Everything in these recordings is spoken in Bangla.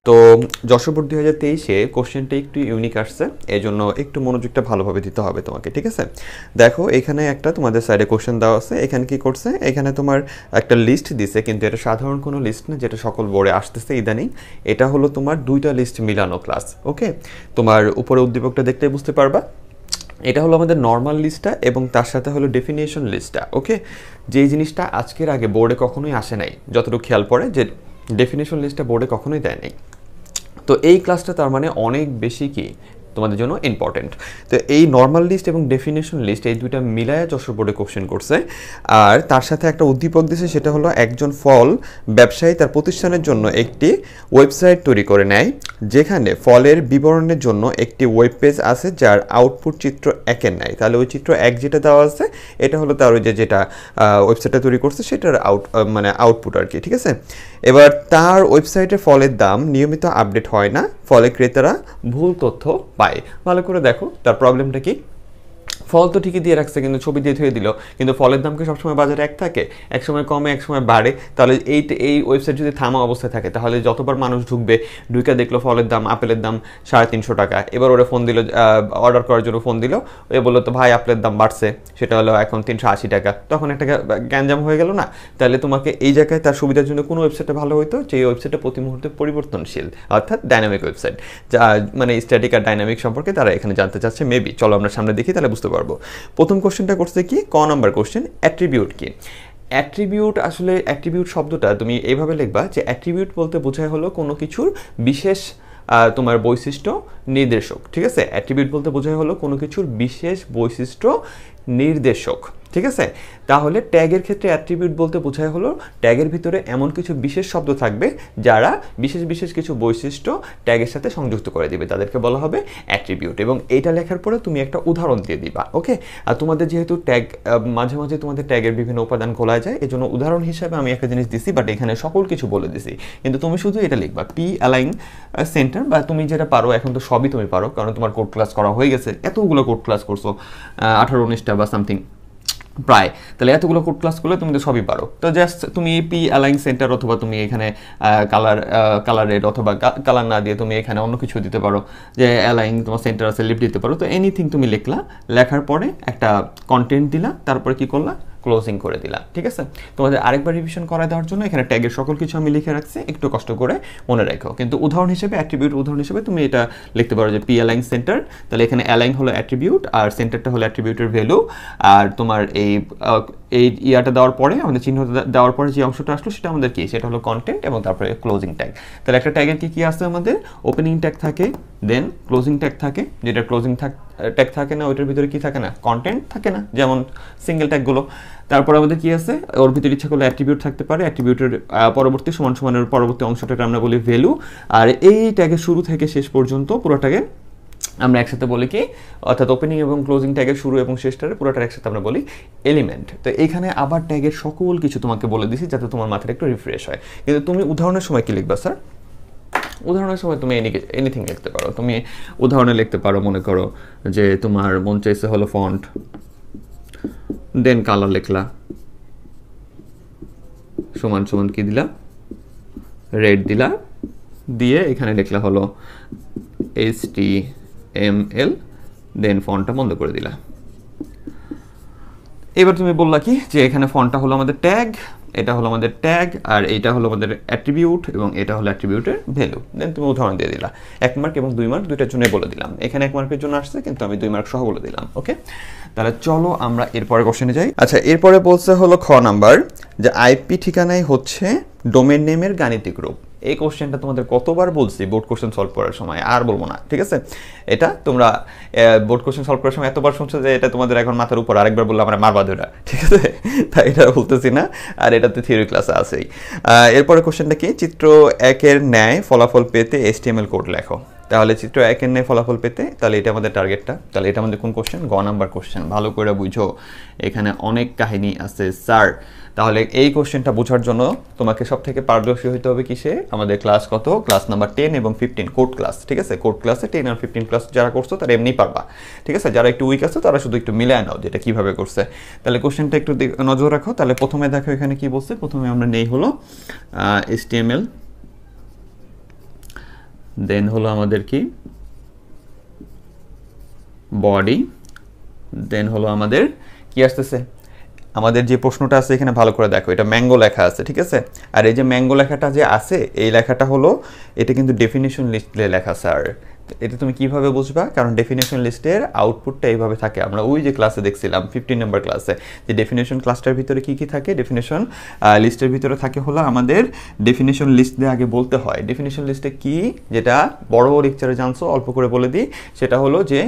তো যশোর বোর্ড 2023-এ কোশ্চেনটা একটু ইউনিক আসছে, এই জন্য একটু মনোযোগটা ভালোভাবে দিতে হবে তোমাকে, ঠিক আছে? দেখো এখানে একটা তোমাদের সাইডে কোশ্চেন দেওয়া আছে। এখানে কি করছে, এখানে তোমার একটা লিস্ট দিছে, কিন্তু এটা সাধারণ কোনো লিস্ট না যেটা সকল বোর্ডে আসতেছে ইদানিং। এটা হলো তোমার দুইটা লিস্ট মিলানো ক্লাস। ওকে, তোমার উপরে উদ্দীপকটা দেখলেই বুঝতে পারবা। এটা হলো আমাদের নর্মাল লিস্টটা এবং তার সাথে হলো ডেফিনেশন লিস্টটা। ওকে, যেই জিনিসটা আজকের আগে বোর্ডে কখনোই আসে নাই, যতটুকু খেয়াল পড়ে যে ডেফিনেশন লিস্টটা বোর্ডে কখনোই দেয় নাই। তো এই ক্লাসটা তার মানে অনেক বেশি কি তোমাদের জন্য ইম্পর্টেন্ট। তো এই নর্মাল লিস্ট এবং ডেফিনেশন লিস্ট এই দুইটা মিলায়া যশোর বোর্ডে কোশ্চেন করছে, আর তার সাথে একটা উদ্দীপক দিয়েছে, সেটা হলো একজন ফল ব্যবসায়ী তার প্রতিষ্ঠানের জন্য একটি ওয়েবসাইট তৈরি করে নেয়, যেখানে ফলের বিবরণের জন্য একটি ওয়েব পেজ আছে যার আউটপুট চিত্র 1-এর নেয়। তাহলে ওই চিত্র 1 যেটা দেওয়া আছে এটা হলো তার ওই যেটা ওয়েবসাইটটা তৈরি করছে সেটার আউটপুট আর কি, ঠিক আছে? এবার তার ওয়েবসাইটে ফলের দাম নিয়মিত আপডেট হয় না, ফলে ক্রেতারা ভুল তথ্য পায়। ভালো করে দেখো তার প্রবলেমটা কি। ফল তো ঠিকই দিয়ে রাখছে, কিন্তু ছবি দিয়ে ধুয়ে দিল, কিন্তু ফলের দাম কি সবসময় বাজারে এক থাকে? এক সময় কমে, এক সময় বাড়ে। তাহলে এই ওয়েবসাইট যদি থামা অবস্থায় থাকে, তাহলে যতবার মানুষ ঢুকে দেখলো ফলের দাম, আপেলের দাম 350 টাকা, এবার ওরা ফোন দিল, অর্ডার করার জন্য ফোন দিল, এ বললো তো ভাই আপেলের দাম বাড়ছে, সেটা হলো এখন 380 টাকা। তখন একটা গ্যাঞ্জাম হয়ে গেল না? তাহলে তোমাকে এই জায়গায় তার সুবিধার জন্য কোনো ওয়েবসাইটে ভালো হইতো, যে ওয়েবসাইটটা প্রতি মুহূর্তে পরিবর্তনশীল, অর্থাৎ ডাইনামিক ওয়েবসাইট, যা মানে স্ট্যাটিক আর ডাইনামিক সম্পর্কে তারা এখানে জানতে চাচ্ছে। মেবি চলো আমরা সামনে দেখি, তাহলে বুঝতে পারবো। প্রথম কোশ্চেনটা করছে কি, ক নাম্বার কোশ্চেন, অ্যাট্রিবিউট কি? অ্যাট্রিবিউট, আসলে অ্যাট্রিবিউট শব্দটা তুমি এইভাবে লিখবা যে অ্যাট্রিবিউট বলতে বোঝায় হলো কোনো কিছুর বিশেষ তোমার বৈশিষ্ট্য নির্দেশক, ঠিক আছে? অ্যাট্রিবিউট বলতে বোঝায় হলো কোনো কিছুর বিশেষ বৈশিষ্ট্য নির্দেশক, ঠিক আছে? তাহলে ট্যাগের ক্ষেত্রে অ্যাট্রিবিউট বলতে বোঝায় হলো ট্যাগের ভিতরে এমন কিছু বিশেষ শব্দ থাকবে যারা বিশেষ কিছু বৈশিষ্ট্য ট্যাগের সাথে সংযুক্ত করে দিবে, তাদেরকে বলা হবে অ্যাট্রিবিউট। এবং এইটা লেখার পরে তুমি একটা উদাহরণ দিয়ে দিবা। ওকে, আর তোমাদের যেহেতু ট্যাগ মাঝে মাঝে তোমাদের ট্যাগের বিভিন্ন উপাদান খোলা যায়, এই জন্য উদাহরণ হিসাবে আমি একটা জিনিস দিছি, বাট এখানে সকল কিছু বলে দিছি, কিন্তু তুমি শুধু এটা লিখবা পি অ্যালাইন সেন্টার, বা তুমি যেটা পারো, এখন তো সবই তুমি পারো কারণ তোমার কোড ক্লাস করা হয়ে গেছে, এতগুলো কোড ক্লাস করছো, 18-19টা বা সামথিং প্রায়। তাহলে এতগুলো কোড ক্লাস করলে তুমি তো সবই পারো। তো জাস্ট তুমি পি অ্যালাইন সেন্টার, অথবা তুমি এখানে কালার রেড, অথবা কালার না দিয়ে তুমি এখানে অন্য কিছু দিতে পারো, যে অ্যালাইন তোমার সেন্টার আছে, লিফট দিতে পারো। তো এনিথিং তুমি লিখলা, লেখার পরে একটা কন্টেন্ট দিলা, তারপরে কি করলা, ক্লোজিং করে দিলা, ঠিক আছে? তোমাদের আরেকবার রিভিশন করায় দেওয়ার জন্য এখানে ট্যাগের সকল কিছু আমি লিখে রাখছি, একটু কষ্ট করে মনে রাখো। কিন্তু উদাহরণ হিসেবে, অ্যাট্রিবিউট উদাহরণ হিসেবে তুমি এটা লিখতে পারো যে পি অ্যালাইন সেন্টার, তাহলে এখানে অ্যালাইন হলো অ্যাট্রিবিউট আর সেন্টারটা হলো অ্যাট্রিবিউটের ভ্যালু। আর তোমার এই ইয়াটা দেওয়ার পরে, আমাদের চিহ্ন দেওয়ার পরে যে অংশটা আসলো সেটা আমাদের কি, সেটা হলো কন্টেন্ট, এবং তারপরে ক্লোজিং ট্যাগ। তাহলে একটা ট্যাগের কি আছে, আমাদের ওপেনিং ট্যাগ থাকে, দেন ক্লোজিং ট্যাগ থাকে। যেটা ক্লোজিং ট্যাগ থাকে না, ওইটার ভিতরে কি থাকে না, কন্টেন্ট থাকে না, যেমন সিঙ্গেল ট্যাগগুলো। তারপর আমাদের কি আছে, ওর ভিতরে ইচ্ছা করলে অ্যাট্রিবিউট থাকতে পারে, অ্যাট্রিবিউটের পরবর্তী সমানের পরবর্তী অংশটাকে আমরা বলি ভ্যালু। আর এই ট্যাগের শুরু থেকে শেষ পর্যন্ত পুরোটাকে আমরা একসাথে বলি কি, অর্থাৎ ওপেনিং এবং ক্লোজিং ট্যাগের শুরু এবং শেষটারে পুরোটার একসাথে আমরা বলি এলিমেন্ট। তো এইখানে আবার ট্যাগের সকল কিছু তোমাকে বলে দিছি, যাতে তোমার মাথাটা একটু রিফ্রেশ হয়। কিন্তু তুমি উদাহরণের সময় কি লিখবা স্যার? উদাহরণের সময় তুমি এনিথিং লিখতে পারো। তুমি উদাহরণে লিখতে পারো, মনে করো যে তোমার মন চাইছে হলো ফন্ট, দেন কালার লিখলা, সমান কি দিলা, রেড দিলা, দিয়ে এখানে লিখলা হলো HTML, দেন ফন্টটা বন্ধ করে দিলা। এবার তুমি বললা কি, যে এখানে ফন্টটা হলো আমাদের ট্যাগ, এটা হলো আমাদের ট্যাগ, আর এইটা হলো আমাদের অ্যাট্রিবিউট, এবং এটা হলো অ্যাট্রিবিউটের ভ্যালু। দেন তুমি উদাহরণ দিয়ে দিলা, 1 মার্ক এবং 2 মার্ক দুইটার জন্য বলে দিলাম। এখানে 1 মার্কের জন্য আসছে, কিন্তু আমি 2 মার্ক সহ বলে দিলাম। ওকে, তাহলে চলো আমরা এরপরে কোশ্চেনে যাই। আচ্ছা, এরপরে বলছে হলো খ নাম্বার, যে আইপি ঠিকানাই হচ্ছে ডোমেন নেমের গাণিতিক রূপ। এই কোশ্চেনটা তোমাদের কতবার বলছি বোর্ড কোশ্চেন সলভ করার সময়, আর বলবো না, ঠিক আছে? এটা তোমরা বোর্ড কোশ্চেন সলভ করার সময় এতবার শুনছো যে এটা তোমাদের এখন মাথার উপর, আরেকবার বললে আমরা মারবা ধরা, ঠিক আছে? তাই এটা বলতেছি না, আর এটাতে থিওরি ক্লাসে আছেই। এরপরে কোশ্চেনটা কি, চিত্র 1-এর ন্যায় ফলাফল পেতে HTML কোড লেখো। তাহলে চিত্র 1-এর ন্যায় ফলাফল পেতে, তাহলে এটা আমাদের টার্গেটটা। তাহলে এটা আমাদের কোন কোশ্চেন, গ নাম্বার কোশ্চেন। ভালো করে বুঝো, এখানে অনেক কাহিনী আছে স্যার। তাহলে এই কোশ্চেনটা বোঝার জন্য তোমাকে সব থেকে পারদর্শী হতে হবে কিসে, আমাদের ক্লাস কত, ক্লাস নাম্বার 10 এবং 15 কোড ক্লাস, ঠিক আছে? কোড ক্লাসে 10 আর 15 ক্লাস যারা করছো তারা এমনি পারবা, ঠিক আছে? যারা একটু উইক আছে তারা শুধু একটু মিলায় নাও যেটা কিভাবে করছে। তাহলে কোশ্চেনটা একটু নজর রাখো। তাহলে প্রথমে দেখো এখানে কি বলছে, প্রথমে আমরা নেই হলো HTML দেন হলো আমাদের কি বডি, দেন হলো আমাদের কি আসতেছে, আমাদের যে প্রশ্নটা আছে এখানে ভালো করে দেখো, এটা ম্যাঙ্গো লেখা আছে, ঠিক আছে। আর এই যে ম্যাঙ্গো লেখাটা যে আছে, এই লেখাটা হলো, এটা কিন্তু ডেফিনিশন লিস্টে লেখা স্যার। এটা তুমি কিভাবে বুঝবা? কারণ ডেফিনেশন লিস্টের আউটপুটটা এইভাবে থাকে। আমরা ওই যে ক্লাসে দেখছিলাম 15 নম্বর ক্লাসে, যে ডেফিনেশন ক্লাসটার ভিতরে কি কি থাকে, ডেফিনেশন লিস্টের ভিতরে থাকে হলো আমাদের ডেফিনেশন লিস্ট দিয়ে আগে বলতে হয় ডেফিনেশন লিস্টে কি, যেটা বড় লেকচারে জানছো, অল্প করে বলে দিই। সেটা হলো যে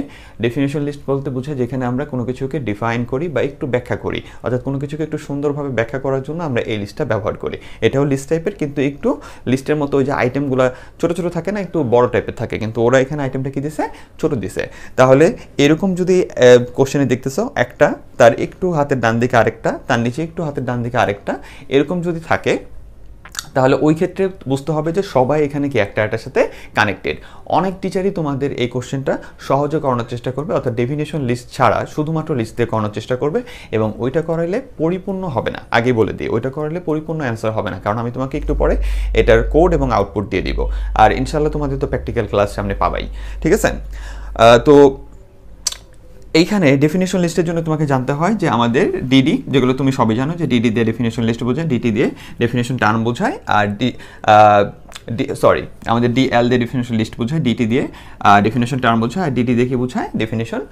ডেফিনেশন লিস্ট বলতে বোঝায় যেখানে আমরা কোনো কিছুকে ডিফাইন করি বা একটু ব্যাখ্যা করি, অর্থাৎ কোনো কিছুকে একটু সুন্দরভাবে ব্যাখ্যা করার জন্য আমরা এই লিস্টটা ব্যবহার করি। এটাও লিস্ট টাইপের, কিন্তু একটু লিস্টের মতো ওই যে আইটেমগুলো ছোট ছোট থাকে না, একটু বড় টাইপের থাকে, কিন্তু ওরা এখানে আইটেমটা কি দিছে, ছোট দিছে। তাহলে এরকম যদি কোশ্চেনে দেখতেছো, একটা তার একটু হাতের ডান দিকে আরেকটা, তার নিচে একটু হাতের ডান দিকে আরেকটা, এরকম যদি থাকে, তাহলে ওই ক্ষেত্রে বুঝতে হবে যে সবাই এখানে কি একটা একটার সাথে কানেক্টেড। অনেক টিচারই তোমাদের এই কোশ্চেনটা সহজে করানোর চেষ্টা করবে, অর্থাৎ ডেফিনেশন লিস্ট ছাড়া শুধুমাত্র লিস্ট দিয়ে করানোর চেষ্টা করবে, এবং ওইটা করাইলে পরিপূর্ণ হবে না। আগে বলে দিই, ওইটা করাইলে পরিপূর্ণ অ্যান্সার হবে না, কারণ আমি তোমাকে একটু পরে এটার কোড এবং আউটপুট দিয়ে দিব। আর ইনশাল্লাহ তোমাদের তো প্র্যাকটিক্যাল ক্লাস সামনে পাবাই, ঠিক আছে। তো এইখানে ডেফিনেশন লিস্টের জন্য তোমাকে জানতে হয় যে আমাদের ডিডি, যেগুলো তুমি সবই জানো, যে ডিডি দিয়ে ডেফিনেশন লিস্ট বোঝায়, ডিটি দিয়ে ডেফিনেশন টার্ম বোঝায়, আর আমাদের ডিএল দিয়ে ডেফিনেশন লিস্ট বোঝায়, ডিটি দিয়ে ডেফিনেশন টার্ম বোঝায়, আর ডিটি দিয়ে কি বোঝায়, ডেফিনেশন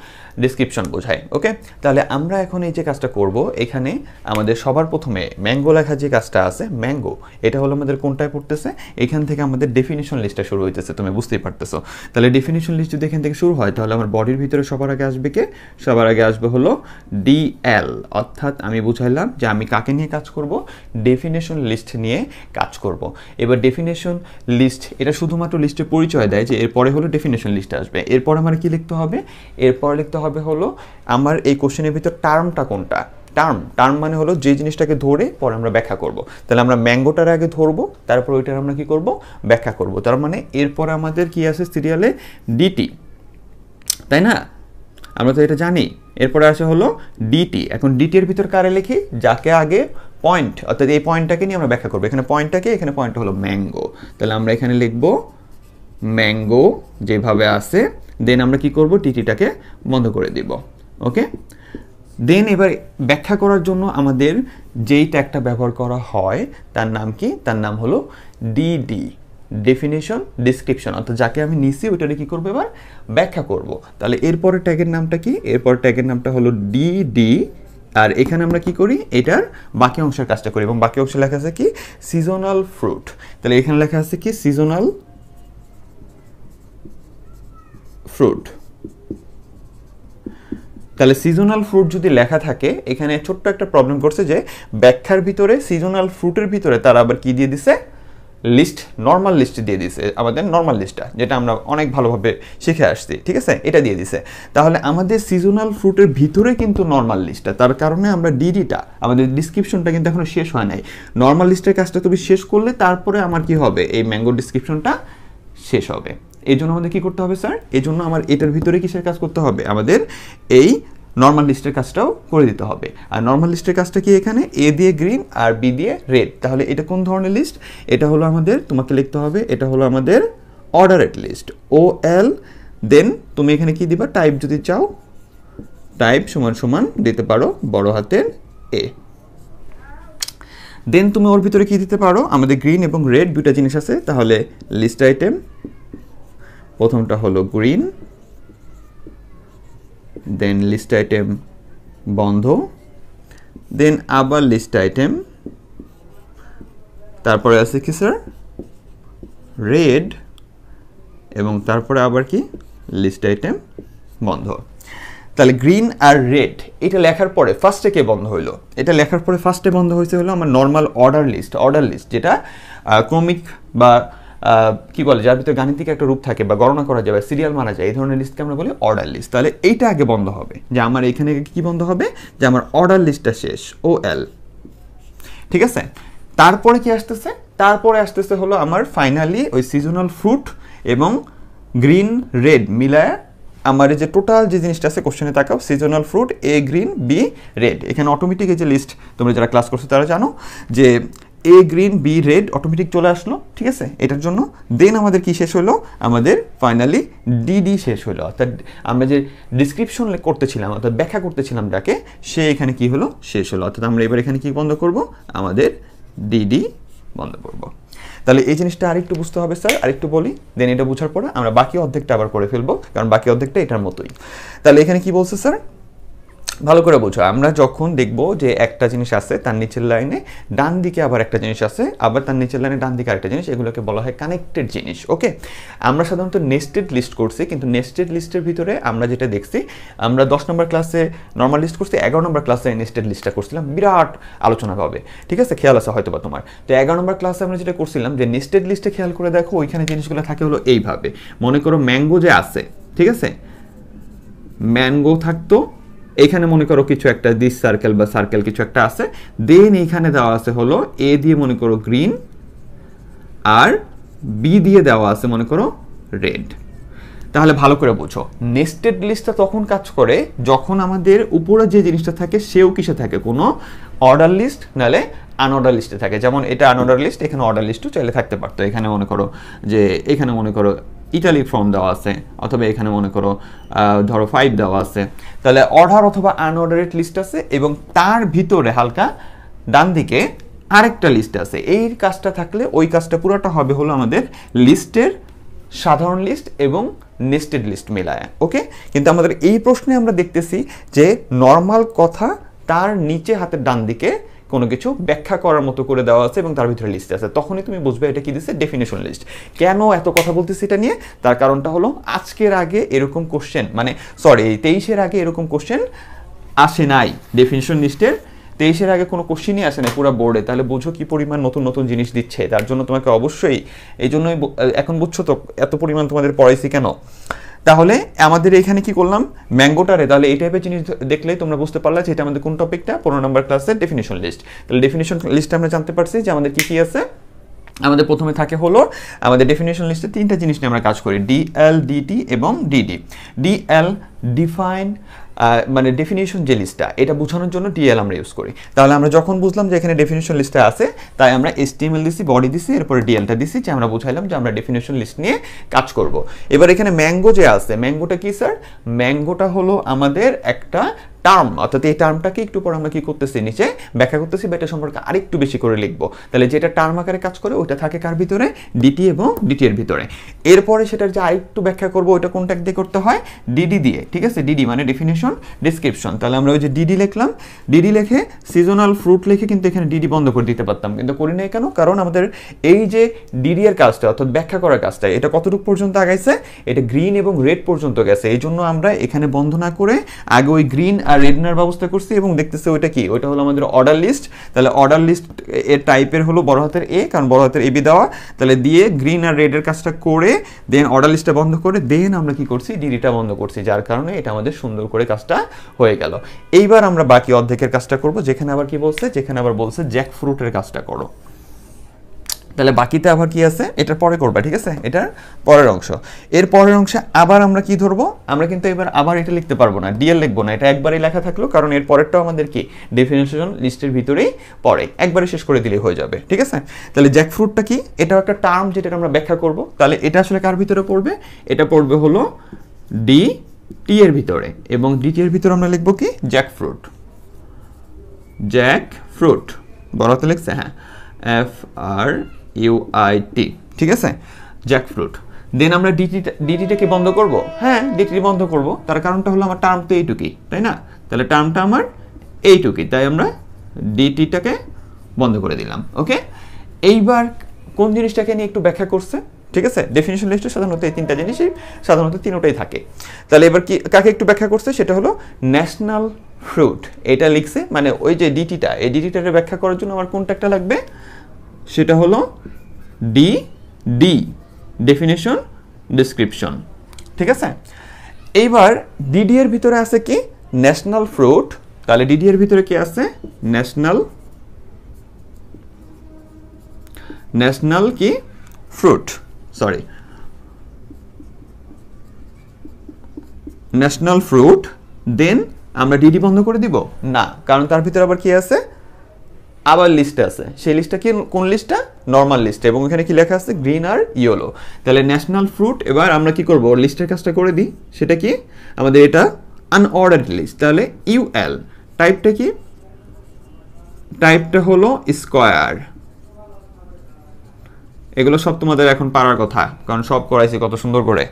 ডিসক্রিপশন বোঝায়। ওকে, তাহলে আমরা এখন এই যে কাজটা করব, এখানে আমাদের সবার প্রথমে ম্যাঙ্গো লেখা যে কাজটা আছে, ম্যাঙ্গো, এটা হলো আমাদের কোনটায় পড়তেছে, এখান থেকে আমাদের ডেফিনেশন লিস্টটা শুরু হইতেছে, তুমি বুঝতেই পারতেছো। তাহলে ডেফিনেশন লিস্ট যদি এখান থেকে শুরু হয়, তাহলে আমার বডির ভিতরে সবার আগে আসবে কে, সবার আগে আসবে হলো ডিএল, অর্থাৎ আমি বুঝাইলাম যে আমি কাকে নিয়ে কাজ করব, ডেফিনেশন লিস্ট নিয়ে কাজ করব। এবার ডেফিনেশন লিস্ট, এটা শুধুমাত্র লিস্টের পরিচয় দেয় যে এরপরে হলো ডেফিনেশন লিস্ট আসবে। এরপর আমার কি লিখতে হবে, এরপর লিখতে হবে হলো আমার এই কোশ্চেনের ভিতর টার্মটা কোনটা। টার্ম মানে হলো যে জিনিসটাকে ধরে পরে আমরা ব্যাখ্যা করব। তাহলে আমরা ম্যাঙ্গোটার আগে ধরবো, তারপর ওইটার আমরা কি করব, ব্যাখ্যা করব। তার মানে এরপর আমাদের কি আছে সিরিয়ালে, ডিটি, তাই না? আমরা তো এটা জানি। এরপরে আসে হলো ডিটি। এখন ডিটি এর ভিতর কারে লিখি, যাকে আগে পয়েন্ট, অর্থাৎ এই পয়েন্টটাকে নিয়ে আমরা ব্যাখ্যা করবো। এখানে পয়েন্টটাকে, এখানে পয়েন্টটা হলো ম্যাঙ্গো, তাহলে আমরা এখানে লিখবো ম্যাঙ্গো যেভাবে আছে। দেন আমরা কি করব, টিটিটাকে বন্ধ করে দিব। ওকে, দেন এবার ব্যাখ্যা করার জন্য আমাদের যেই ট্যাগটা ব্যবহার করা হয় তার নাম কি, তার নাম হলো ডিডি, ডেফিনেশন ডিসক্রিপশন, অর্থাৎ যাকে আমি নিছি ওইটারে কি করবো, এবার ব্যাখ্যা করব। তাহলে এরপরে ট্যাগের নামটা কি, এরপর ট্যাগের নামটা হলো ডিডি। আর এখানে আমরা কি করি, এটার বাকি অংশের কাজটা করি, এবং বাকি অংশে লেখা আছে কি, সিজনাল ফ্রুট। তাহলে এখানে লেখা আছে কি, সিজনাল ফ্রুট। তাহলে সিজনাল ফ্রুট যদি লেখা থাকে, এখানে ছোট্ট একটা প্রবলেম করছে যে ব্যাখ্যার ভিতরে সিজনাল ফ্রুটের ভিতরে তারা আবার কি দিয়ে দিছে, লিস্ট, নর্মাল লিস্ট দিয়ে দিছে, আমাদের নর্মাল লিস্টটা যেটা আমরা অনেক ভালোভাবে শিখে আসছি, ঠিক আছে, এটা দিয়ে দিছে। তাহলে আমাদের সিজনাল ফ্রুটের ভিতরে কিন্তু নর্মাল লিস্টটা, তার কারণে আমরা ডিডিটা, আমাদের ডিসক্রিপশনটা কিন্তু এখনো শেষ হয় নাই। নর্মাল লিস্টের কাজটা তুমি শেষ করলে তারপরে আমার কি হবে, এই ম্যাঙ্গো ডিসক্রিপশনটা শেষ হবে। এই জন্য আমাদের কি করতে হবে স্যার, এই জন্য আমার এটার ভিতরে কিসের কাজ করতে হবে, আমাদের এই নর্মাল লিস্টের কাজটাও করে দিতে হবে। আর নর্মাল লিস্টের কাজটা কি, এখানে এ দিয়ে গ্রিন আর বি দিয়ে রেড। তাহলে এটা কোন ধরনের লিস্ট, এটা হলো আমাদের, তোমাকে লিখতে হবে, এটা হলো আমাদের অর্ডারেড লিস্ট, ও এল। দেন তুমি এখানে কি দিবা, টাইপ যদি চাও, টাইপ সমান সমান দিতে পারো বড় হাতের এ। দেন তুমি ওর ভিতরে কি দিতে পারো, আমাদের গ্রিন এবং রেড দুইটা জিনিস আছে, তাহলে লিস্ট আইটেম, প্রথমটা হলো গ্রিন, দেন লিস্ট আইটেম বন্ধ, দেন আবার লিস্ট আইটেম, তারপরে আছে কি স্যার, রেড, এবং তারপরে আবার কি, লিস্ট আইটেম বন্ধ। তাহলে গ্রিন আর রেড এটা লেখার পরে ফার্স্টে কে বন্ধ হইলো, এটা লেখার পরে ফার্স্টে বন্ধ হয়েছে হলো আমার নর্মাল অর্ডার লিস্ট, যেটা ক্রমিক বা কি বলে, যার ভিতরে গাণিতিক একটা রূপ থাকে বা গণনা করা যায় বা সিরিয়াল মানা যায়, এই ধরনের লিস্টকে আমরা বলি অর্ডার লিস্ট। তাহলে এইটা আগে বন্ধ হবে, যে আমার এখানে কি বন্ধ হবে, যে আমার অর্ডার লিস্টটা শেষ, ও এল, ঠিক আছে। তারপরে কি আসতেছে, তারপরে আসতেছে হলো আমার ফাইনালি ওই সিজনাল ফ্রুট এবং গ্রিন রেড মিলায় আমার যে টোটাল যে জিনিসটা আছে, কোশ্চেনে তাকাও, seasonal fruit a green be red. এখানে অটোমেটিক এই যে লিস্ট, তোমরা যারা ক্লাস করছো তারা জানো যে a green be red automatic চলে আসলো, ঠিক আছে এটার জন্য। দেন আমাদের কি শেষ হলো, আমাদের ফাইনালি ডিডি শেষ হলো, অর্থাৎ আমরা যে ডিসক্রিপশন করতেছিলাম অর্থাৎ ব্যাখ্যা করতেছিলাম যাকে, সে এখানে কি হলো শেষ হলো। অর্থাৎ আমরা এবার এখানে কি বন্ধ করব, আমাদের ডিডি বন্ধ করব। তাহলে এই জিনিসটা আরেকটু বুঝতে হবে স্যার, আরেকটু বলি, দেন এটা বোঝার পরে আমরা বাকি অর্ধেকটা আবার করে ফেলবো, কারণ বাকি অর্ধেকটা এটার মতোই। তাহলে এখানে কি বলছে স্যার, ভালো করে বোঝো। আমরা যখন দেখব যে একটা জিনিস আছে তার নিচের লাইনে ডান দিকে আবার একটা জিনিস আছে, আবার তার নিচের লাইনে ডান দিকে আরেকটা জিনিস, এগুলোকে বলা হয় কানেক্টেড জিনিস। ওকে, আমরা সাধারণত নেস্টেড লিস্ট করছি, কিন্তু নেস্টেড লিস্টের ভিতরে আমরা যেটা দেখছি, আমরা 10 নম্বর ক্লাসে নর্মাল লিস্ট করছি, 11 নম্বর ক্লাসে নেস্টেড লিস্টটা করছিলাম, বিরাট আলোচনা হবে, ঠিক আছে, খেয়াল আছে হয়তো বা তোমার। তো 11 নম্বর ক্লাসে আমরা যেটা করছিলাম যে নেস্টেড লিস্টে খেয়াল করে দেখো, ওইখানে জিনিসগুলো থাকে হলো এইভাবে। মনে করো ম্যাঙ্গো যে আছে, ঠিক আছে, ম্যাঙ্গো থাকতো, এখানে মনে করো কিছু একটা দিস সার্কেল বা সার্কেল কিছু একটা আছে, দেন এইখানে দেওয়া আছে হলো এ দিয়ে মনে করো গ্রিন, আর বি দিয়ে দেওয়া আছে মনে করো রেড। তাহলে ভালো করে বোঝো, নেস্টেড লিস্টটা তখন কাজ করে যখন আমাদের উপরে যে জিনিসটা থাকে সেও কিসে থাকে, কোনো অর্ডার লিস্ট নালে আনঅর্ডার লিস্টে থাকে। যেমন এটা আনঅর্ডার লিস্ট, এখানে অর্ডার লিস্টও চাইলে থাকতে পারতো। এখানে মনে করো যে এখানে মনে করো ইটালি ফর্ম দেওয়া আছে, অথবা এখানে মনে করো ধরো 5 দেওয়া আছে। তাহলে অর্ডার অথবা আনঅর্ডারেড লিস্ট আছে, এবং তার ভিতরে হালকা ডান দিকে আরেকটা লিস্ট আছে। এই কাজটা থাকলে ওই কাজটা পুরোটা হবে হলো আমাদের লিস্টের সাধারণ লিস্ট এবং নেস্টেড লিস্ট মেলায়। ওকে, কিন্তু আমাদের এই প্রশ্নে আমরা দেখতেছি যে নর্মাল কথা তার নিচে হাতের ডান দিকে কোনো কিছু ব্যাখ্যা করার মতো করে দেওয়া আছে এবং তার ভিতরে লিস্ট আছে, তখনই তুমি বুঝবে এটা কি দিচ্ছে, ডেফিনেশন লিস্ট। কেন এত কথা বলতেছি এটা নিয়ে, তার কারণটা হলো আজকের আগে এরকম কোশ্চেন, মানে সরি 23-এর আগে এরকম কোশ্চেন আসে নাই ডেফিনেশন লিস্টের। 23-এর আগে কোনো কোশ্চেনই আসে না পুরো বোর্ডে। তাহলে বুঝো কি পরিমাণ নতুন নতুন জিনিস দিচ্ছে। তার জন্য তোমাকে অবশ্যই, এই জন্যই এখন বুঝছো তো এত পরিমাণ তোমাদের পড়াইছি কেন। তাহলে আমাদের এখানে কি করলাম, ম্যাঙ্গোটারে, তাহলে এই টাইপের জিনিস দেখলেই তোমরা বুঝতে পারলে যে এটা আমাদের কোন টপিকটা, 15 নম্বর ক্লাসের ডেফিনেশন লিস্ট। তাহলে ডেফিনেশন লিস্টে আমরা জানতে পারছি যে আমাদের কি কি আছে। আমাদের প্রথমে থাকে হলো আমাদের ডেফিনেশন লিস্টে 3টা জিনিস নিয়ে আমরা কাজ করি, ডিএল, ডিটি এবং ডিডি। ডিএল ডিফাইন, মানে ডেফিনেশন যে লিস্টটা, এটা বোঝানোর জন্য ডিএল আমরা ইউজ করি। তাহলে আমরা যখন বুঝলাম যে এখানে ডেফিনেশন লিস্টে আছে, তাই আমরা HTML দিছি, বডি দিছি, এরপরে ডিএলটা দিছি, যে আমরা বুঝাইলাম যে আমরা ডেফিনেশন লিস্ট নিয়ে কাজ করব। এবার এখানে ম্যাঙ্গো যে আছে, ম্যাঙ্গোটা কি স্যার, ম্যাঙ্গোটা হলো আমাদের একটা টার্ম, অর্থাৎ এই টার্মটাকে একটু পর আমরা কি করতেছি, নিচে ব্যাখ্যা করতেছি বা এটা সম্পর্কে আরেকটু বেশি করে লিখবো। তাহলে যেটা টার্ম আকারে কাজ করে ওইটা থাকে কার ভিতরে, ডিটি এবং ডিটি এর ভিতরে। এরপরে সেটার যে আরেকটু ব্যাখ্যা করবো ওইটা কোনটা দিয়ে করতে হয়, ডিডি দিয়ে, ঠিক আছে, ডিডি মানে ডেফিনেশন ডেসক্রিপশন। তাহলে আমরা ওই যে ডিডি লিখলাম, ডিডি লিখে সিজনাল ফ্রুট লিখে কিন্তু এখানে ডিডি বন্ধ করে দিতে পারতাম, কিন্তু করি নাই কেন, কারণ আমাদের এই যে ডিডি এর কাজটা অর্থাৎ ব্যাখ্যা করার কাজটা, এটা কতটুকু পর্যন্ত আগাইছে, এটা গ্রিন এবং রেড পর্যন্ত গেছে। এই জন্য আমরা এখানে বন্ধ না করে আগে ওই গ্রিন আর রেড নেওয়ার ব্যবস্থা করছি, এবং দেখতেছে ওইটা কি, ওইটা হলো আমাদের অর্ডার লিস্ট। তাহলে অর্ডার লিস্ট এর টাইপের হলো বড় হাতের এ, কারণ বড় হাতের এবি দেওয়া। তাহলে দিয়ে গ্রিন আর রেড এর কাজটা করে দেন অর্ডার লিস্টটা বন্ধ করে দেন আমরা কি করছি, ডিডিটা বন্ধ করছি, যার কারণে এটা আমাদের সুন্দর করে কাজটা হয়ে গেল। এইবার আমরা বাকি অর্ধেকের কাজটা করব, যেখানে আবার কি বলছে, যেখানে আবার বলছে জ্যাক ফ্রুটের কাজটা করো। তাহলে বাকিতে আবার কি আছে, এটার পরে করবা, ঠিক আছে, এটার পরের অংশ। এর পরের অংশে আবার আমরা কি ধরবো, আমরা কিন্তু এবার আবার এটা লিখতে পারবো না, ডিএল লিখবো না, এটা একবারই লেখা থাকলো, কারণ এর পরেরটাও আমাদের কি ডেফিনেশন লিস্টের ভিতরেই পড়ে, একবারে শেষ করে দিলেই হয়ে যাবে, ঠিক আছে। তাহলে জ্যাকফ্রুটটা কি, এটাও একটা টার্ম যেটা আমরা ব্যাখ্যা করব। তাহলে এটা আসলে কার ভিতরে পড়বে, এটা পড়বে হলো ডি টি এর ভিতরে, এবং ডিটি এর ভিতরে আমরা লিখবো কি, জ্যাকফ্রুট। জ্যাকফ্রুট বড় হাতে লিখছে, হ্যাঁ, FRUIT, ঠিক আছে, জ্যাকফ্রুট। দেন আমরা ডিটিটাকে বন্ধ করব, হ্যাঁ ডিটি বন্ধ করব, তার কারণটা হলো আমার টার্ম তো এইটুকুই, তাই না। তাহলে টার্মটা আমার এইটুকুই, তাই আমরা ডিটিটাকে বন্ধ করে দিলাম। ওকে, এইবার কোন জিনিসটাকে নিয়ে একটু ব্যাখ্যা করছে, ঠিক আছে। ডেফিনেশন লিস্টে সাধারণত এই 3টা জিনিসই সাধারণত 3টাই থাকে। তাহলে এবার কি কাকে একটু ব্যাখ্যা করছে, সেটা হলো ন্যাশনাল ফ্রুট, এটা লিখছে, মানে ওই যে ডিটিটা, এই ডিটিটাকে ব্যাখ্যা করার জন্য আমার কোনটা একটা লাগবে, সেটা হলো ডি ডি, ডেফিনেশন ডেসক্রিপশন, ঠিক আছে। এইবার ডিডি এর ভিতরে আছে কি, ন্যাশনাল ফ্রুট। তাহলে ডিডি এর ভিতরে কি আছে, ন্যাশনাল কি ফ্রুট, সরি ন্যাশনাল ফ্রুট। দেন আমরা ডিডি বন্ধ করে দিব না, কারণ তার ভিতরে আবার কি আছে, আবার লিস্টে আছে, সেই লিস্টটা কি, কোন লিস্টটা, নর্মাল লিস্ট, এবং এখানে কি লেখা আছে গ্রিন আর ইয়েলো। তাহলে ন্যাশনাল ফ্রুট, এবার আমরা কি করব লিস্টের কাজটা করে দিই, সেটা কি আমাদের এটা আনঅর্ডার্ড লিস্ট, তাহলে ইউএল, টাইপটা কি, টাইপটা হলো স্কয়ার। এগুলো সব তোমাদের এখন পারার কথা, কারণ সব করাইছি কত সুন্দর করে,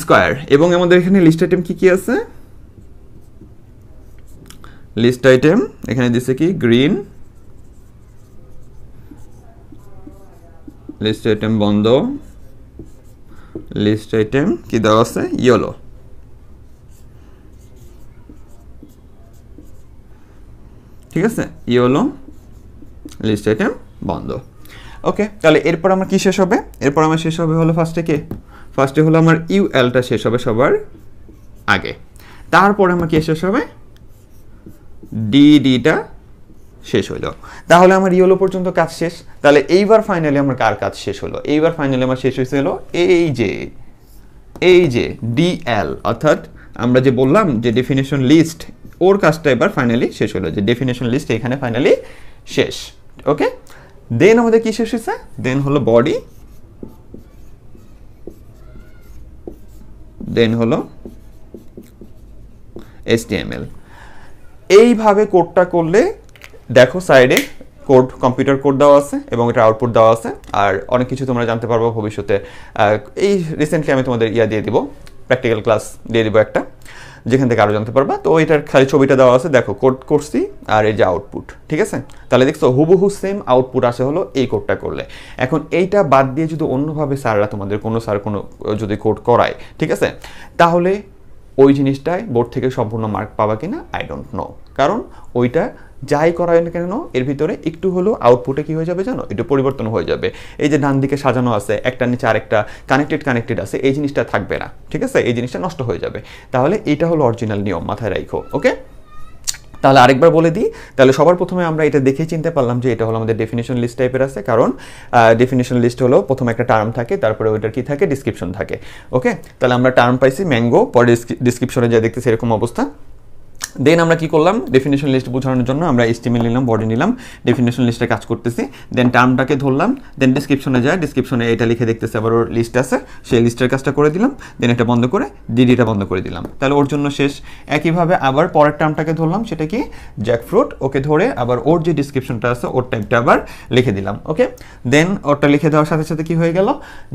স্কয়ার। এবং আমাদের এখানে লিস্ট আইটেম কি কি আছে, লিস্ট আইটেম এখানে দিছে কি গ্রিন, লিস্ট আইটেম বন্ধ, লিস্ট আইটেম কি দেওয়া আছে ইয়েলো। ঠিক আছে, ইয়েলো, লিস্ট আইটেম বন্ধ। ওকে, তাহলে এরপর আমার কি শেষ হবে, এরপর আমার শেষ হবে হলো ফার্স্টে হলো আমার ইউএলটা শেষ হবে সবার আগে, তারপরে আমার কি শেষ হবে ডিটা শেষ হইলো। তাহলে আমার ইয়েলো পর্যন্ত কাজ শেষ। তাহলে এইবার ফাইনালি আমার কার কাজ শেষ হলো, এইবার ফাইনালি আমার শেষ হয়েছিল এই যে ডিএল, অর্থাৎ আমরা যে বললাম যে ডেফিনেশন লিস্ট, ওর কাজটা এবার ফাইনালি শেষ হলো, যে ডেফিনেশন লিস্ট এখানে ফাইনালি শেষ। ওকে, দেন আমাদের কি শেষ হয়েছে, দেন হলো বডি, দেন হলো HTML। এইভাবে কোডটা করলে দেখো সাইডে কোড, কম্পিউটার কোড দেওয়া আছে এবং এটা আউটপুট দেওয়া আছে। আর অনেক কিছু তোমরা জানতে পারবো ভবিষ্যতে, এই রিসেন্টলি আমি তোমাদের দিয়ে দিব, প্র্যাকটিক্যাল ক্লাস দিয়ে দিব একটা, যেখান থেকে আরও জানতে পারবা। তো এটার খালি ছবিটা দেওয়া আছে, দেখো কোড করছি আর এই যে আউটপুট। ঠিক আছে, তাহলে দেখছো হুবহু সেম আউটপুট আসে হলো এই কোডটা করলে। এখন এইটা বাদ দিয়ে যদি অন্যভাবে স্যাররা তোমাদের কোনো যদি কোড করায়, ঠিক আছে, তাহলে ওই জিনিসটায় বোর্ড থেকে সম্পূর্ণ মার্ক পাবা কিনা আই ডোন্ট নো, কারণ ওইটা যাই করায় না কেন এর ভিতরে একটু হলো আউটপুটে কি হয়ে যাবে জানো, একটু পরিবর্তন হয়ে যাবে। এই যে ডান দিকে সাজানো আছে, একটা নিচে আরেকটা কানেক্টেড আছে, এই জিনিসটা থাকবে না। ঠিক আছে, এই জিনিসটা নষ্ট হয়ে যাবে। তাহলে এটা হলো অরিজিনাল নিয়ম, মাথায় রাখো। ওকে, তাহলে আরেকবার বলে দিই, তাহলে সবার প্রথমে আমরা এটা দেখেই চিনতে পারলাম যে এটা হলো আমাদের ডেফিনেশন লিস্ট টাইপের আছে, কারণ ডেফিনেশন লিস্ট হলো প্রথমে একটা টার্ম থাকে, তারপরে ওইটার কি থাকে, ডিসক্রিপশন থাকে। ওকে, তাহলে আমরা টার্ম পাইছি ম্যাঙ্গো, পরে ডিসক্রিপশনে যা দেখতেছি এরকম অবস্থা। দেন আমরা কি করলাম, ডেফিনেশন লিস্ট বোঝানোর জন্য আমরা HTML নিলাম, বডি নিলাম, ডেফিনেশন লিস্টে কাজ করতেছি। দেন টার্মটাকে ধরলাম, দেন ডিসক্রিপশনে যায়, ডিসক্রিপশনে এটা লিখে দেখতেছি আবার ওর লিস্ট আছে, সেই লিস্টের কাজটা করে দিলাম। দেন এটা বন্ধ করে ডিডিটা বন্ধ করে দিলাম, তাহলে ওর জন্য শেষ। একইভাবে আবার পরের টার্মটাকে ধরলাম, সেটা কি জ্যাকফ্রুট, ওকে ধরে আবার ওর যে ডিসক্রিপশনটা আছে ওর টাইপটা আবার লিখে দিলাম। ওকে, দেন ওরটা লিখে দেওয়ার সাথে সাথে কি হয়ে গেল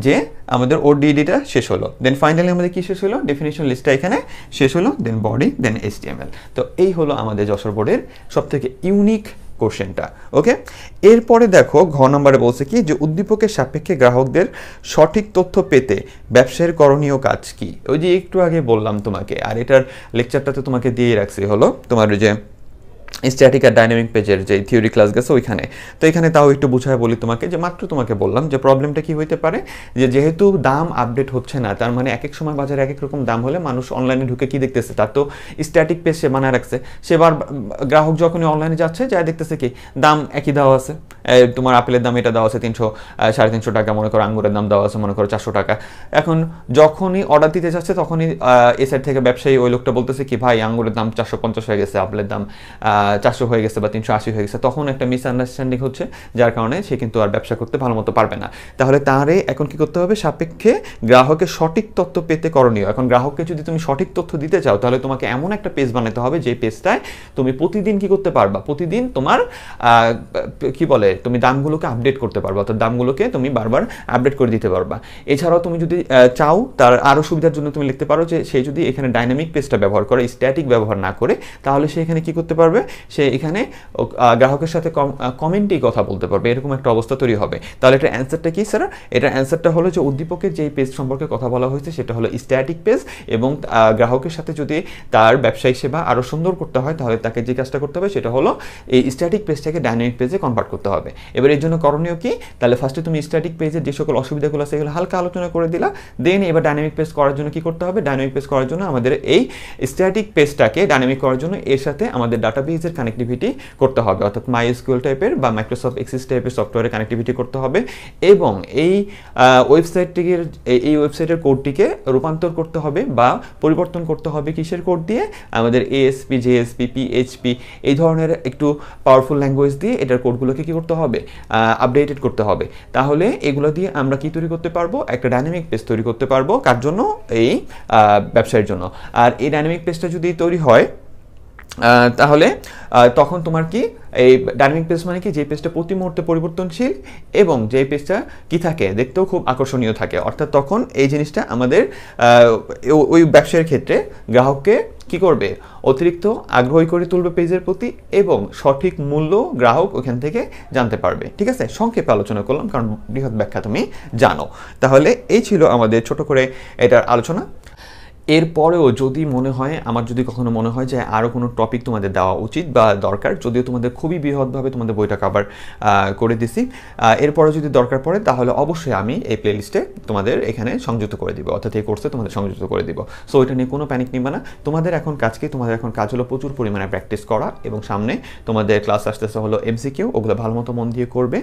যে আমাদের ওর ডিডিটা শেষ হলো। দেন ফাইনালি আমাদের কি শেষ হলো, ডেফিনেশন লিস্টটা এখানে শেষ হলো, দেন বডি, দেন HTML। তো এই হলো আমাদের যশোর বোর্ডের সবথেকে ইউনিক কোশ্চেনটা। ওকে, এরপরে দেখো ঘ নম্বরে বলছে কি যে উদ্দীপকের সাপেক্ষে গ্রাহকদের সঠিক তথ্য পেতে ব্যবসায়ের করণীয় কাজ কি। ওই যে একটু আগে বললাম তোমাকে, আর এটার লেকচারটা তো তোমাকে দিয়ে রাখছি, হলো তোমার যে স্ট্যাটিক আর ডাইনামিক পেজের যে থিওরি ক্লাস গেছে ওইখানে। তো এখানে তাও একটু বুঝায় বলি তোমাকে, যে মাত্র তোমাকে বললাম যে প্রবলেমটা কি হইতে পারে, যে যেহেতু দাম আপডেট হচ্ছে না, তার মানে এক এক সময় বাজারে এক এক রকম দাম হলে মানুষ অনলাইনে ঢুকে কি দেখতেছে, তার তো স্ট্যাটিক পেজ সে বানায় রাখছে, সেবার গ্রাহক যখনই অনলাইনে যাচ্ছে যা দেখতেছে কি দাম একই দেওয়া আছে, তোমার আপেলের দাম এটা দেওয়া আছে 300-350 টাকা, মনে করো আঙ্গুরের দাম দেওয়া আছে মনে করো 400 টাকা। এখন যখনই অর্ডার দিতে যাচ্ছে তখনই এ সাইড থেকে ব্যবসায়ী ওই লোকটা বলতেছে কি ভাই আঙ্গুরের দাম 450 হয়ে গেছে, আপেলের দাম 400 হয়ে গেছে বা 380 হয়ে গেছে, তখন একটা মিসআন্ডারস্ট্যান্ডিং হচ্ছে, যার কারণে সে কিন্তু আর ব্যবসা করতে ভালো মতো পারবে না। তাহলে তারে এখন কি করতে হবে, সাপেক্ষে গ্রাহকের সঠিক তথ্য পেতে করণীয়। এখন গ্রাহককে যদি তুমি সঠিক তথ্য দিতে চাও, তাহলে তোমাকে এমন একটা পেজ বানাতে হবে যে পেজটায় তুমি প্রতিদিন কি করতে পারবা, প্রতিদিন তোমার কি বলে তুমি দামগুলোকে আপডেট করতে পারবা, অর্থাৎ দামগুলোকে তুমি বারবার আপডেট করে দিতে পারবা। এছাড়াও তুমি যদি চাও, তার আরও সুবিধার জন্য তুমি লিখতে পারো যে সে যদি এখানে ডাইনামিক পেজটা ব্যবহার করে, স্ট্যাটিক ব্যবহার না করে, তাহলে সে এখানে কি করতে পারবে, সে এখানে গ্রাহকের সাথে কমেন্টেই কথা বলতে পারবে, এরকম একটা অবস্থা তৈরি হবে। তাহলে এটার অ্যান্সারটা কি স্যার, এটার অ্যান্সারটা হলো যে উদ্দীপকের যেই পেজ সম্পর্কে কথা বলা হয়েছে সেটা হলো স্ট্যাটিক পেজ, এবং গ্রাহকের সাথে যদি তার ব্যবসায়িক সেবা আরও সুন্দর করতে হয়, তাহলে তাকে যে কাজটা করতে হবে সেটা হলো এই স্ট্যাটিক পেজটাকে ডাইনামিক পেজে কনভার্ট করতে হবে। হবে। এবার এর জন্য করণীয় কি, তাহলে ফার্স্টে তুমি স্ট্যাটিক পেজের যে সকল অসুবিধাগুলো আছে এগুলো হালকা আলোচনা করে দিলা, দেন এবার ডাইনামিক পেজ করার জন্য কি করতে হবে, ডাইনামিক পেজ করার জন্য আমাদের এই স্ট্যাটিক পেজটাকে ডাইনামিক করার জন্য এর সাথে আমাদের ডাটাবেজের কানেক্টিভিটি করতে হবে, অর্থাৎ MySQL টাইপের বা মাইক্রোসফট এক্সেস টাইপের সফটওয়্যারের কানেক্টিভিটি করতে হবে এবং এই ওয়েবসাইটের কোডটিকে রূপান্তর করতে হবে বা পরিবর্তন করতে হবে কিসের কোড দিয়ে, আমাদের ASP JSP PHP এই ধরনের একটু পাওয়ারফুল ল্যাঙ্গুয়েজ দিয়ে এটার কোডগুলোকে কি করতে হবে, আপডেটেড করতে হবে। তাহলে এগুলো দিয়ে আমরা কি তৈরি করতে পারবো, একটা ডাইনামিক পেজ তৈরি করতে পারবো, কার জন্য, এই ব্যবসায়ের জন্য। আর এই ডাইনামিক পেজটা যদি তৈরি হয় তাহলে তখন তোমার কি, এই ডাইনামিক পেজ মানে কি, যে পেজটা প্রতি মুহূর্তে পরিবর্তনশীল এবং যে পেজটা কি থাকে, দেখতেও খুব আকর্ষণীয় থাকে, অর্থাৎ তখন এই জিনিসটা আমাদের ওই ব্যবসায়ের ক্ষেত্রে গ্রাহককে কি করবে, অতিরিক্ত আগ্রহী করে তুলবে পেজের প্রতি এবং সঠিক মূল্য গ্রাহক ওখান থেকে জানতে পারবে। ঠিক আছে, সংক্ষেপে আলোচনা করলাম কারণ বৃহৎ ব্যাখ্যা তুমি জানো। তাহলে এই ছিল আমাদের ছোট করে এটার আলোচনা। এরপরেও যদি মনে হয়, আমার যদি কখনো মনে হয় যে আরও কোনো টপিক তোমাদের দেওয়া উচিত বা দরকার, যদিও তোমাদের খুবই বৃহৎভাবে তোমাদের বইটা কভার করে দিছি, এরপরে যদি দরকার পড়ে তাহলে অবশ্যই আমি এই প্লেলিস্টে তোমাদের এখানে সংযুক্ত করে দিব, অর্থাৎ এই কোর্সে তোমাদের সংযুক্ত করে দিব। সো এটা নিয়ে কোনো প্যানিক নিবে না। তোমাদের এখন কাজ কি, তোমাদের এখন কাজ হলো প্রচুর পরিমাণে প্র্যাকটিস করা এবং সামনে তোমাদের ক্লাস আসতেছে হলো MCQ, ওগুলো ভালো মতো মন দিয়ে করবে।